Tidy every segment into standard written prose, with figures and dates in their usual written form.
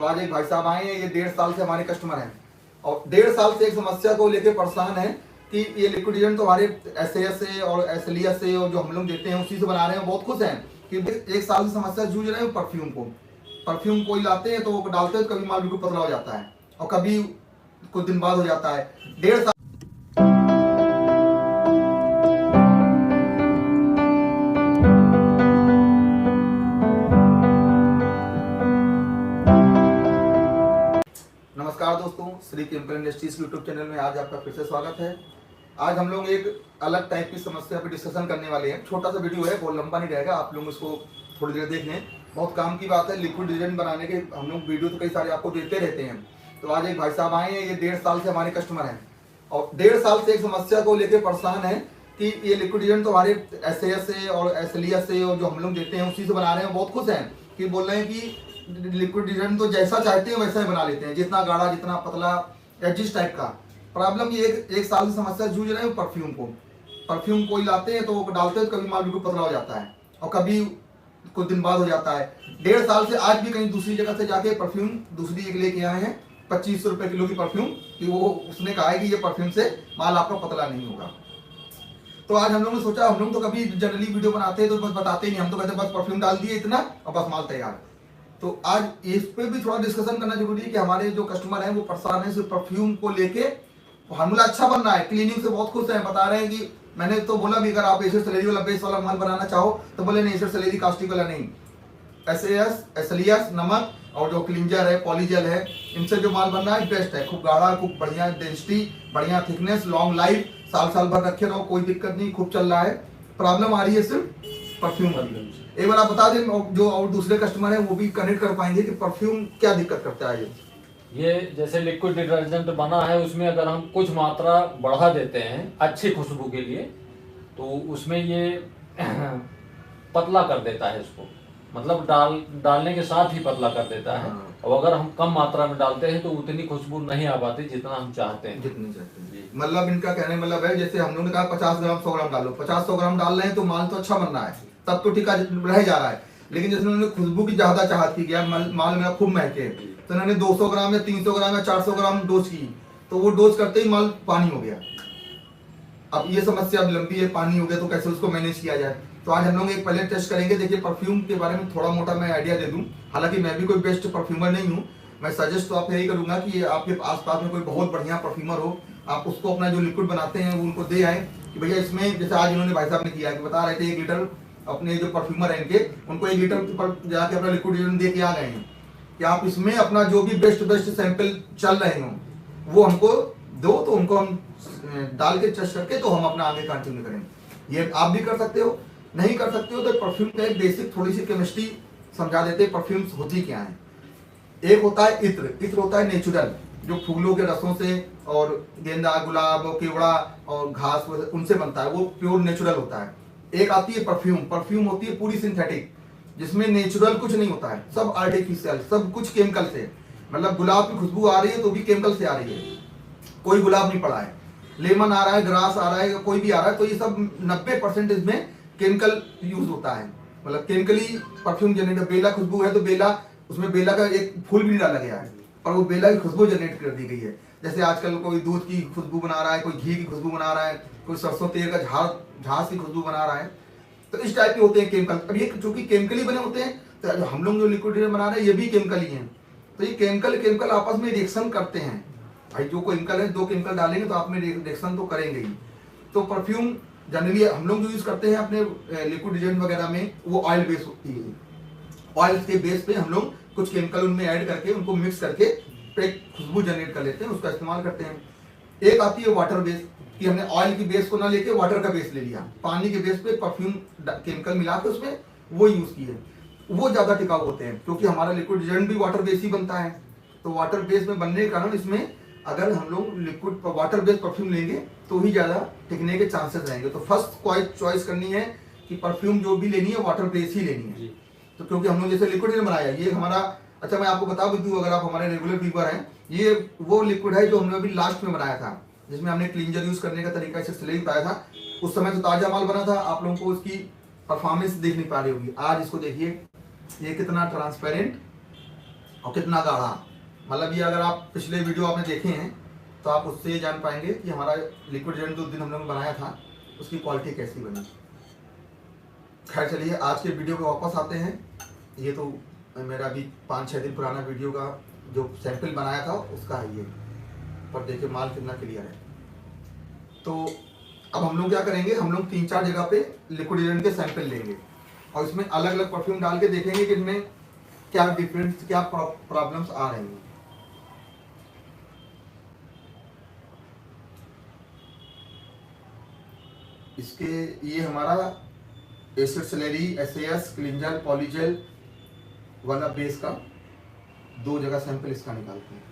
आज एक भाई साहब आए हैं, ये 1.5 साल से हमारे कस्टमर हैं और 1.5 साल से एक समस्या को लेकर परेशान है कि ये लिक्विड डिटर्जेंट तो हमारे SAS से और एसएलईएस से और जो हम लोग देते हैं उसी से बना रहे हैं। बहुत खुश हैं कि 1 साल से समस्या जूझ रहे हैं। परफ्यूम कोई लाते हैं तो वो डालते हैं, कभी माल बिल्कुल पतला हो जाता है और कभी कुछ दिन बाद हो जाता है। 1.5 साल नमस्कार दोस्तों, Shri chemical industries YouTube channel में आज आपका फिर से स्वागत है। आज हम लोग एक अलग टाइप की समस्या पे डिस्कशन करने वाले हैं। छोटा सा वीडियो है, बहुत लंबा नहीं रहेगा, आप लोग इसको थोड़ी देर देख लें। बहुत काम की बात है। लिक्विड डिटर्जेंट बनाने के हम लोग वीडियो तो कई सारे आपको देते रहते हैं। तो आज एक भाई साहब आए हैं, ये 1.5 साल से हमारे कस्टमर हैं और 1.5 साल से एक समस्या को लेकर परेशान है कि ये लिक्विड डिटर्जेंट तो हमारे SAS से और एसएलईएस से और जो हम लोग देते हैं उसी से बना रहे हैं। बहुत खुश हैं कि बोल रहे हैं कि लिक्विड डिटर्जेंट तो जैसा चाहते हैं वैसा ही बना लेते हैं, जितना गाढ़ा जितना पतला या जिस टाइप का। प्रॉब्लम ये एक साल से समस्या जूझ रहे हैं। परफ्यूम कोई लाते हैं तो वो डालते हैं, कभी माल बिल्कुल पतला हो जाता है और कभी कुछ दिन बाद हो जाता है। 1.5 साल से आज भी कहीं दूसरी जगह से जाके परफ्यूम दूसरी एक लेके आए हैं 2500 रुपए किलो की परफ्यूम, कि वो उसने कहा है कि ये परफ्यूम से माल आपका पतला नहीं होगा। तो आज हम लोग ने सोचा, हम लोग तो कभी जनरली वीडियो बनाते हैं तो बस बताते ही नहीं, हम तो कहते बस परफ्यूम डाल दिए इतना और बस माल तैयार। तो आज इस पे भी थोड़ा डिस्कशन करना जरूरी है कि हमारे जो कस्टमर हैं वो परेशान है सिर्फ परफ्यूम को लेके। फार्मूला अच्छा बन रहा है, क्लीनिंग से बहुत खुश हैं, बता रहे हैं कि मैंने तो बोला भी अगर आप एसिड सैलेरी वाला बेस वाला माल बनाना चाहो तो बोले नहीं, एसिड सैलेरी कास्टिक वाला नहीं, SAS एसएलईएस नमक और जो क्लिंजर है पॉलीजेल है, इनसे जो माल बन रहा है बेस्ट है। खूब गाढ़ा, खूब बढ़िया डेंसिटी, बढ़िया थिकनेस, लॉन्ग लाइफ, साल भर रखे रहो, कोई दिक्कत नहीं, खूब चल रहा है। प्रॉब्लम आ रही है सिर्फ परफ्यूम वाली। एक बार आप बता दें जो और दूसरे कस्टमर हैं वो भी कनेक्ट कर पाएंगे कि परफ्यूम क्या दिक्कत करता है। ये जैसे लिक्विड डिटर्जेंट बना है, उसमें अगर हम कुछ मात्रा बढ़ा देते हैं अच्छी खुशबू के लिए तो उसमें ये पतला कर देता है इसको, मतलब डालने के साथ ही पतला कर देता है। और अगर हम कम मात्रा में डालते हैं तो उतनी खुशबू नहीं आ पाती जितना हम चाहते हैं। मतलब इनका कहने मतलब है, जैसे हम लोगों ने कहा 50 ग्राम 100 ग्राम डालो, 50-100 ग्राम डाल रहे हैं तो माल तो अच्छा बन रहा है, तब तो ठीक रह जा रहा है। लेकिन जैसे उन्होंने खुशबू की ज्यादा चाहत की गया, माल मेरा खूब महके, तो उन्होंने 200 ग्राम या 300 ग्राम या 400 ग्राम डोज की, तो वो डोज करते ही माल पानी हो गया। अब ये समस्या लंबी है, पानी हो गया तो कैसे उसको मैनेज किया जाए। तो आज हम लोग एक पहले टेस्ट करेंगे। देखिए, परफ्यूम के बारे में थोड़ा मोटा मैं आइडिया दे दूं, हालांकि मैं भी कोई बेस्ट परफ्यूमर नहीं हूं। मैं सजेस्ट तो आप यही करूंगा कि आपके आसपास में कोई बहुत बढ़िया परफ्यूमर हो, आप उसको अपना जो लिक्विड बनाते हैं वो उनको दे आए कि भैया इसमें, जैसे आज इन्होंने भाई साहब ने किया कि बता रहे थे 1 लीटर, अपने जो परफ्यूमर है इनके, उनको 1 लीटर पर जाके अपना लिक्विड डिटर्जेंट दे के आ गए हैं कि आप इसमें अपना जो भी बेस्ट सैंपल चल रहे हो वो हमको दो, तो उनको हम डाल के टेस्ट करके तो हम अपना आगे कंटिन्यू करेंगे। ये आप भी कर सकते हो, नहीं कर सकते हो तो परफ्यूम का एक बेसिक थोड़ी सी केमिस्ट्री समझा देते हैं। परफ्यूम्स होती क्या है? एक होता है इत्र होता है नेचुरल, जो फूलों के रसों से और गेंदा, गुलाब, केवड़ा और घास उनसे बनता है, वो प्योर नेचुरल होता है। एक आती है परफ्यूम होती है पूरी सिंथेटिक, जिसमें नेचुरल कुछ नहीं होता है, सब आर्टिफिशियल, सब कुछ केमिकल से। मतलब गुलाब की खुशबू आ रही है तो भी केमिकल से आ रही है, कोई गुलाब नहीं पड़ा है। लेमन आ रहा है, ग्रास आ रहा है, कोई भी आ रहा है, तो ये सब 90% इसमें केमिकल यूज होता है। मतलब केमिकली परफ्यूम जनरेट। बेला खुशबू है तो बेला, उसमें बेला का एक फूल भी नहीं डाला गया है और वो बेला की खुशबू जनरेट कर दी गई है। जैसे आजकल कोई दूध की खुशबू बना रहा है, कोई घी की खुशबू बना रहा है, कोई सरसों तेल का झास की खुशबू बना रहा है, तो इस टाइप के होते हैं केमिकल। अब ये चूंकि केमिकली बने होते हैं तो हम लोग जो लिक्विड बना रहे हैं ये भी केमिकल ही है। तो ये केमिकल आपस में रिएक्शन करते हैं। भाई जो केमिकल है, 2 केमिकल डालेंगे तो आप में रिएक्शन तो करेंगे ही। तो परफ्यूम जनरली हम लोग जो यूज करते हैं अपने लिक्विड डिटर्जेंट वगैरह में, वो ऑयल बेस होती है। ऑयल के बेस पे हम लोग कुछ केमिकल उनमें ऐड करके उनको मिक्स करके एक खुशबू जनरेट कर लेते हैं, उसका इस्तेमाल करते हैं। एक आती है वाटर बेस, कि हमने ऑयल की बेस को ना लेके वाटर का बेस ले लिया, पानी के बेस पे परफ्यूम केमिकल मिला के उसमें वो यूज किए, वो ज्यादा टिकाऊ होते हैं क्योंकि हमारा लिक्विड डिटर्जेंट भी वाटर बेस ही बनता है। तो वाटर बेस में बनने के कारण इसमें अगर हम लोग लिक्विड वाटर बेस्ड परफ्यूम लेंगे तो ही ज्यादा टिकने के चांसेस रहेंगे। तो फर्स्ट चॉइस करनी है कि परफ्यूम जो भी लेनी है वाटर बेस्ड ही लेनी है। तो क्योंकि हम लोग जैसे लिक्विड बनाया ये हमारा, अच्छा मैं आपको बता दूं, अगर आप हमारे रेगुलर व्यूअर हैं, ये वो लिक्विड है जो हमने अभी लास्ट में बनाया था, जिसमें हमने क्लींजर यूज करने का तरीका इसे सही बताया था। उस समय तो ताजा माल बना था, आप लोगों को उसकी परफॉर्मेंस देख नहीं पा रही होगी। आज इसको देखिए, ये कितना ट्रांसपेरेंट और कितना गाढ़ा। मतलब ये अगर आप पिछले वीडियो आपने देखे हैं तो आप उससे जान पाएंगे कि हमारा लिक्विड डिटर्जेंट जो दिन हम लोगों ने बनाया था उसकी क्वालिटी कैसी बनी। खैर चलिए आज के वीडियो पे वापस आते हैं। ये तो मेरा अभी 5-6 दिन पुराना वीडियो का जो सैंपल बनाया था उसका है ये, पर देखिए माल कितना क्लियर है। तो अब हम लोग क्या करेंगे, हम लोग 3-4 जगह पे लिक्विड डिटर्जेंट के सैंपल लेंगे और इसमें अलग अलग परफ्यूम डाल के देखेंगे कि इनमें क्या डिफरेंस, क्या प्रॉब्लम्स आ रही हैं। इसके ये हमारा एसिड सेलेरी, एसएएस, क्लिंजर, पॉलीजेल वाला बेस का 2 जगह सैंपल इसका निकालते हैं।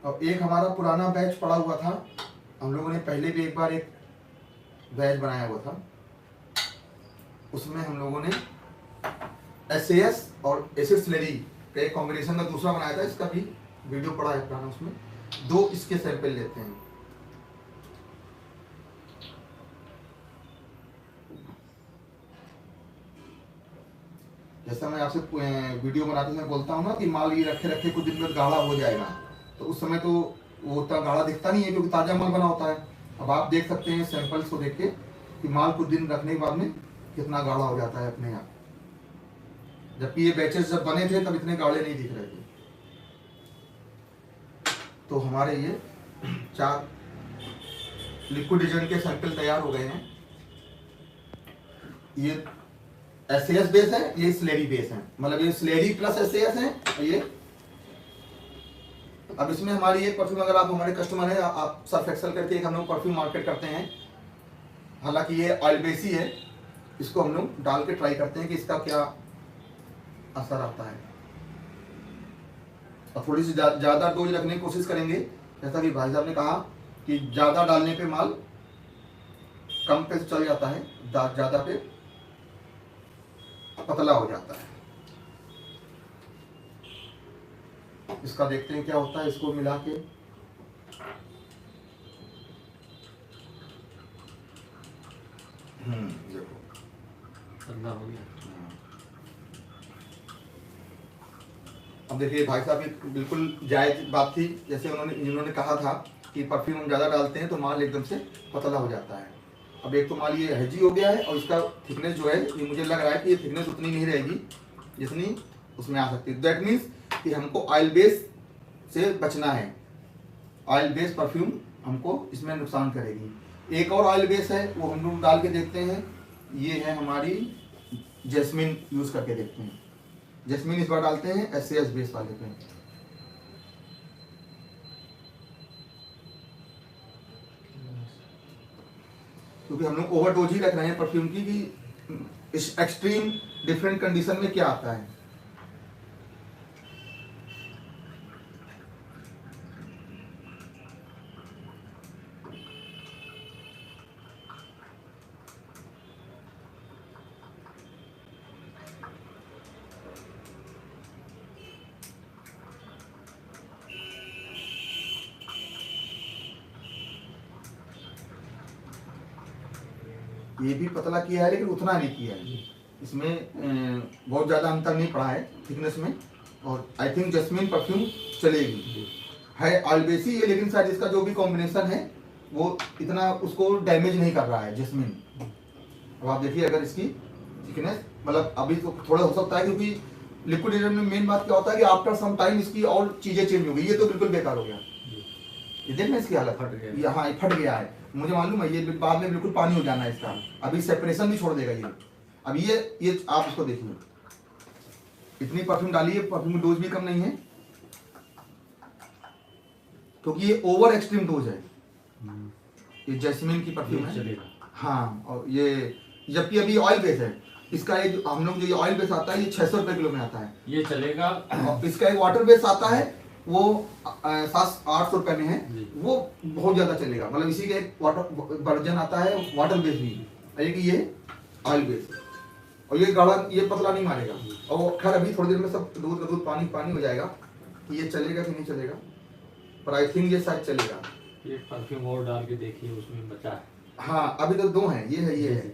और एक हमारा पुराना बैच पड़ा हुआ था, हम लोगों ने पहले भी एक बार एक बैच बनाया हुआ था, उसमें हम लोगों ने एसएएस और एसिड सेलेरी का एक कॉम्बिनेशन का दूसरा बनाया था। इसका भी वीडियो पड़ा है पुराना, उसमें 2 इसके सैंपल लेते हैं। जैसा मैं आपसे वीडियो बनाते समय बोलता हूँ ना कि माल ये रखे रखे कुछ दिन में गाढ़ा हो जाएगा, तो उस समय तो वो उतना गाढ़ा दिखता नहीं है क्योंकि ताज़ा माल बना होता है। अब आप देख सकते हैं सैंपल्स को देख के कि माल कुछ दिन रखने के बाद में कितना गाढ़ा हो जाता है अपने आप, जबकि ये बैचेस जब बने थे तब इतने गाढ़े नहीं दिख रहे थे। तो हमारे ये 4 लिक्विड डिटर्जेंट के सैंपल तैयार हो गए हैं। ये एसएएस बेस है, ये स्लेरी बेस है, मतलब ये स्लेरी प्लस एसएएस है। और ये अब इसमें हमारी एक परफ्यूम, अगर आप हमारे कस्टमर हैं, आप सर्फ एक्सेल करके एक हम लोग परफ्यूम मार्केट करते हैं, हालांकि ये ऑयल बेस ही है, इसको हम लोग डाल के ट्राई करते हैं कि इसका क्या असर आता है। और थोड़ी सी ज़्यादा डोज रखने की कोशिश करेंगे, जैसा कि भाई साहब ने कहा कि ज़्यादा डालने पे माल कम पे चल जाता है, ज़्यादा पे पतला हो जाता है। इसका देखते हैं क्या होता है, इसको मिला के देखो ठंडा हो गया। अब देखिए भाई साहब एक बिल्कुल जायज बात थी, जैसे इन्होंने कहा था कि परफ्यूम हम ज़्यादा डालते हैं तो माल एकदम से पतला हो जाता है। अब एक तो माल ये हैजी हो गया है और इसका थिकनेस जो है ये मुझे लग रहा है कि ये थिकनेस उतनी नहीं रहेगी जितनी उसमें आ सकती है। दैट मीन्स कि हमको ऑयल बेस से बचना है, ऑयल बेस परफ्यूम हमको इसमें नुकसान करेगी। एक और ऑयल बेस है वो हम लोग डाल के देखते हैं, ये है हमारी जैस्मिन, यूज़ करके देखते हैं। जैस्मिन इस बार डालते हैं एसएएस बेस वाले पे। क्योंकि हम लोग ओवरडोज ही रख रहे हैं परफ्यूम की कि इस एक्सट्रीम डिफरेंट कंडीशन में क्या आता है। ये भी पतला किया है लेकिन उतना नहीं किया है, इसमें बहुत ज़्यादा अंतर नहीं पड़ा है थिकनेस में। और आई थिंक जैस्मिन परफ्यूम चलेगी, है ऑयल बेसी है लेकिन शायद इसका जो भी कॉम्बिनेशन है वो इतना उसको डैमेज नहीं कर रहा है जैस्मिन। अब आप देखिए अगर इसकी थिकनेस, मतलब अभी तो थोड़ा हो सकता है क्योंकि लिक्विड डिटर्जेंट में मेन बात क्या होता है कि आफ्टर सम टाइम इसकी और चीज़ें चेंज हो गई। ये तो बिल्कुल बेकार हो गया, ये देखना इसकी हालत फट गया। यहाँ ये फट गया है, मुझे मालूम है ये बाद में बिल्कुल पानी हो जाना है इसका, अभी सेपरेशन भी छोड़ देगा ये। अब ये आप इसको देखिए, इतनी परफ्यूम डाली है, परफ्यूम की डोज भी कम नहीं है क्योंकि ये ओवर एक्सट्रीम डोज है। ये जैस्मिन की परफ्यूम है, हाँ। और ये जबकि अभी ऑयल बेस है, इसका एक हम लोग जो ये ऑयल बेस आता है ये 600 रुपए किलो में आता है, ये चलेगा। और इसका एक वाटर बेस आता है वो 700-800 रुपए में है, वो बहुत ज्यादा चलेगा। मतलब इसी का एक वाटर वर्जन आता है वाटर बेस भी, एक ये ऑयल बेस, और ये गाढ़ा, ये पतला नहीं मारेगा। और खैर अभी थोड़ी देर में सब दूध का दूध पानी पानी हो जाएगा, ये चलेगा कि नहीं चलेगा, पर आई थिंक ये शायद चलेगा। एक परफ्यूम और डाल के देखिए उसमें बचा है। हाँ अभी तो 2 हैं, ये है ये है,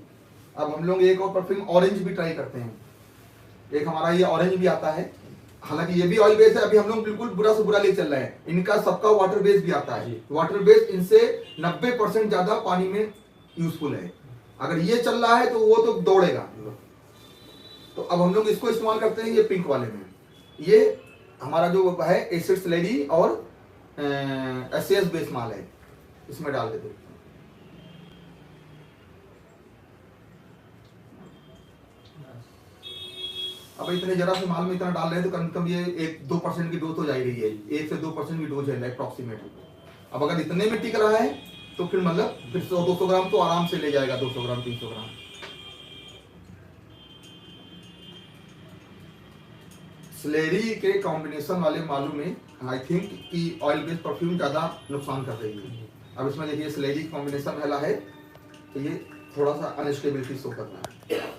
अब हम लोग एक और परफ्यूम ऑरेंज भी ट्राई करते हैं। एक हमारा ये ऑरेंज भी आता है, हालांकि ये भी ऑयल बेस है। अभी हम लोग बिल्कुल बुरा से बुरा ले चल रहे हैं। इनका सबका वाटर बेस भी आता है। वाटर बेस इनसे 90% ज्यादा पानी में यूजफुल है। अगर ये चल रहा है तो वो तो दौड़ेगा। तो अब हम लोग इसको इस्तेमाल करते हैं ये पिंक वाले में। ये हमारा जो है एसिड स्लेरी और एसएस बेस माल है, इसमें डाल देते हैं। अब इतने जरा से माल में इतना डाल रहे हैं तो कम से कम ये 1-2% की डोज हो जा रही है। 1 से 2% की डोज है अप्रॉक्सीमेट। अब अगर इतने में टिक रहा है तो फिर मतलब फिर 100-200 ग्राम तो आराम से ले जाएगा, 200 ग्राम 300 ग्राम। स्लेरी के कॉम्बिनेशन वाले मालों में आई थिंक कि ऑयल बेस्ड परफ्यूम ज्यादा नुकसान कर रही है। अब इसमें देखिए स्लेरी कॉम्बिनेशन वाला है तो ये थोड़ा सा अनस्टेबिलिटी शो कर रहा है।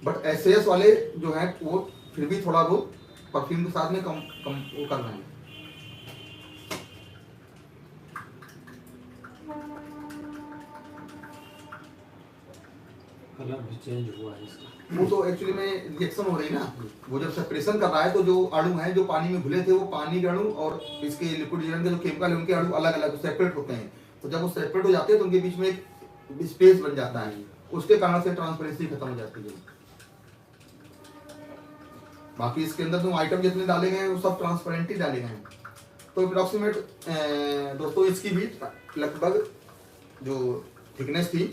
बट एसएस वाले जो हैं वो फिर भी थोड़ा बहुत परफ्यूम के साथ में कम वो कर रहे हैं। कलर भी चेंज हुआ है इसका। वो तो एक्चुअली में रिएक्शन हो रही है ना, वो जब सेपरेशन कर रहा है तो जो अणु हैं जो पानी में घुले थे वो पानी के अणु और इसके लिक्विड के जो केमिकल है उनके अणु अलग अलग सेपरेट होते हैं। तो जब वो सेपरेट हो जाते हैं तो उनके बीच में एक स्पेस बन जाता है, उसके कारण से ट्रांसपेरेंसी खत्म हो जाती है। बाकी इसके अंदर जो आइटम जितने डाले गए हैं वो सब ट्रांसपेरेंट ही डाले गए हैं। तो अप्रॉक्सीमेट दोस्तों इसकी भी लगभग जो थिकनेस थी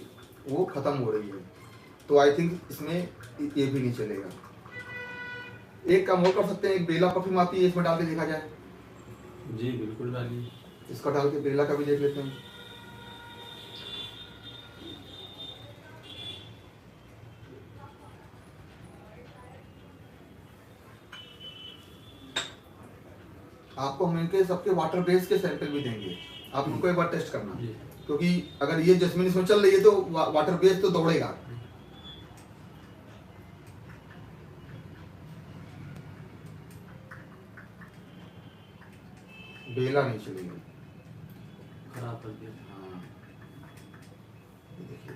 वो खत्म हो रही है। तो आई थिंक इसमें ये भी नहीं चलेगा। एक काम और कर सकते हैं, एक बेला परफ्यूम आती है, इसमें डाल के देखा जाए। जी बिल्कुल डालिए। इसका डाल के बेला का भी देख लेते हैं। आपको हम इनके सबके वाटर बेस के सैंपल भी देंगे, आप उनको एक बार टेस्ट करना, क्योंकि अगर ये जैस्मिन इसमें चल रही है तो वाटर बेस तो दौड़ेगा। बेला नहीं चलेगी, खराब कर दिया। हाँ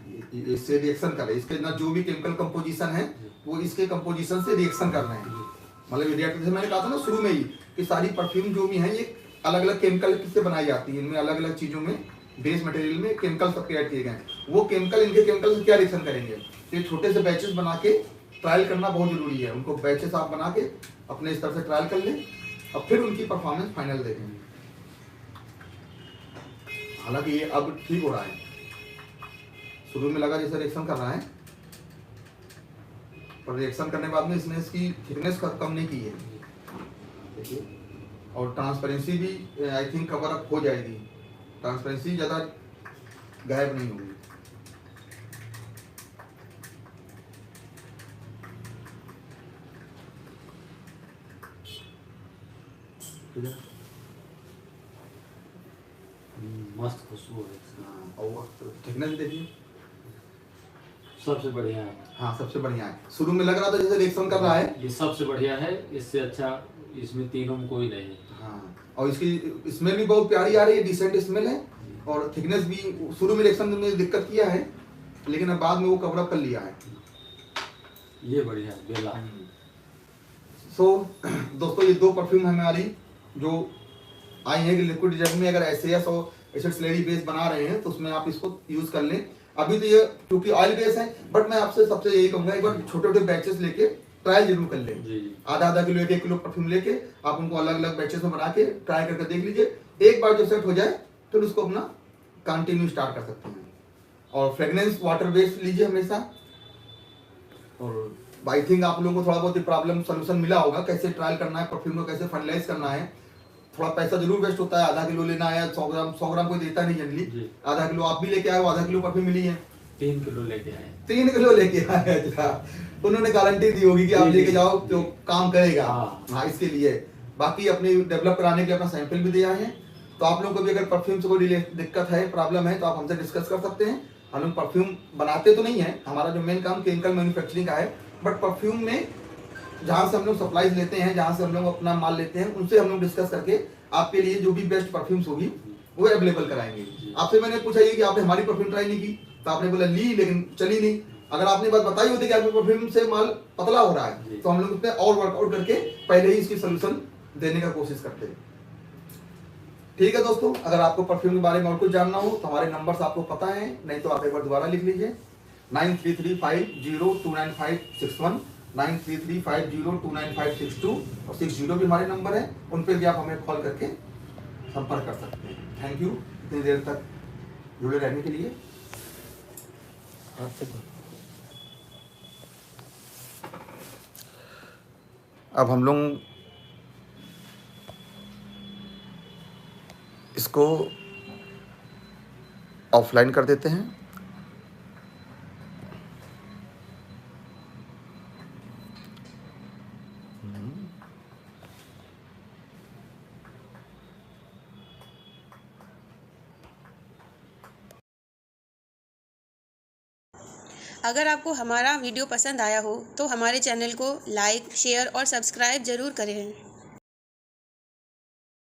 देखिए इससे रिएक्शन कर रहे हैं। इसके ना जो भी केमिकल कंपोजिशन है वो इसके कंपोजिशन से रिएक्शन कर रहे हैं। मतलब रिएक्ट, जैसे मैंने कहा था ना शुरू में ही कि सारी परफ्यूम जो भी है ये अलग अलग केमिकल से बनाई जाती है। इनमें अलग अलग चीजों में बेस मटेरियल में केमिकल सबके ऐड किए गए हैं। वो केमिकल इनके केमिकल से क्या रिएक्शन करेंगे, तो ये छोटे से बैचेस बना के ट्रायल करना बहुत जरूरी है। उनको बैचेस आप बना के अपने इस तरह से ट्रायल कर लें और फिर उनकी परफॉर्मेंस फाइनल देखें। हालांकि ये अब ठीक हो रहा है, शुरू में लगा जैसे रिएक्शन कर रहा है, पर रिएक्शन करने के बाद में इसने इसकी थिकनेस कम नहीं की है देखिए। और ट्रांसपेरेंसी भी आई थिंक कवर अप हो जाएगी, ट्रांसपेरेंसी ज़्यादा गायब नहीं होगी। ठीक है, मस्त खुशबू है। और थिकनेस देखिए सबसे बढ़िया है। हाँ सबसे बढ़िया है। शुरू में लग रहा था जैसे रिएक्शन कर रहा है, ये सबसे बढ़िया है, इससे अच्छा इसमें तीनों में कोई नहीं। हाँ और इसकी स्मेल भी बहुत प्यारी आ रही है, डिसेंट स्मेल है। और थिकनेस भी शुरू में रिएक्शन में दिक्कत किया है लेकिन अब बाद में वो कवर अप कर लिया है। ये बढ़िया है बेला। सो दोस्तों ये दो परफ्यूम हमारी जो आई है कि लिक्विड डिटर्जेंट में अगर एसएस और एसिड स्लेरी बेस बना रहे हैं तो उसमें आप इसको यूज कर लें। अभी तो ये क्योंकि ऑयल बेस है, बट मैं आपसे सबसे यही कहूंगा एक बार छोटे छोटे बैचेस लेके ट्रायल जरूर कर लें। आधा किलो 1 किलो परफ्यूम लेके आप उनको अलग अलग बैचेस में बना के ट्राई करके देख लीजिए। एक बार जब सेट हो जाए तो उसको अपना कंटिन्यू स्टार्ट कर सकते हैं। और फ्रेग्रेंस वाटर बेस लीजिए हमेशा। और आई थिंक आप लोगों को थोड़ा बहुत प्रॉब्लम सोल्यूशन मिला होगा, कैसे ट्रायल करना है परफ्यूम को, कैसे फाइनलाइज करना है। थोड़ा पैसा जरूर वेस्ट होता है, आधा किलो लेना है, 100 ग्राम कोई देता नहीं जनरली। आधा किलो आप भी लेके आए हो, आधा किलो परफ्यूम मिली है। 3 किलो लेके आए। 3 किलो लेके आए, अच्छा उन्होंने गारंटी दी होगी कि आप लेके जाओ तो काम करेगा। हाँ इसके लिए बाकी अपने डेवलप कराने के लिए अपना सैंपल भी दिया है। तो आप लोगों को भी अगर परफ्यूम से कोई दिक्कत है, प्रॉब्लम है, तो आप हमसे डिस्कस कर सकते हैं। हम लोग परफ्यूम बनाते तो नहीं है, हमारा जो मेन काम केमिकल मैन्युफैक्चरिंग का है, बट परफ्यूम में जहाँ से हम लोग सप्लाईज लेते हैं, जहाँ से हम लोग अपना माल लेते हैं, उनसे हम लोग डिस्कस करके आपके लिए जो भी बेस्ट परफ्यूम्स होगी वो अवेलेबल कराएंगे। आपसे मैंने पूछा ये कि आपने हमारी परफ्यूम ट्राई नहीं की, तो आपने बोला ली लेकिन चली नहीं। अगर आपने बात बताई होती कि आपके परफ्यूम से माल पतला हो रहा है, तो हम लोग उसमें और वर्कआउट करके पहले ही इसकी सोल्यूशन देने का कोशिश करते हैं। ठीक है दोस्तों, अगर आपको परफ्यूम के बारे में और कुछ जानना हो तो हमारे नंबर्स आपको पता है, नहीं तो आप एक बार दोबारा लिख लीजिए 9335029561, 9335029562 और 60 भी हमारे नंबर है, उन पर भी आप हमें कॉल करके संपर्क कर सकते हैं। थैंक यू इतनी देर तक जुड़े रहने के लिए। अब हम लोग इसको ऑफलाइन कर देते हैं। अगर आपको हमारा वीडियो पसंद आया हो तो हमारे चैनल को लाइक, शेयर और सब्सक्राइब ज़रूर करें।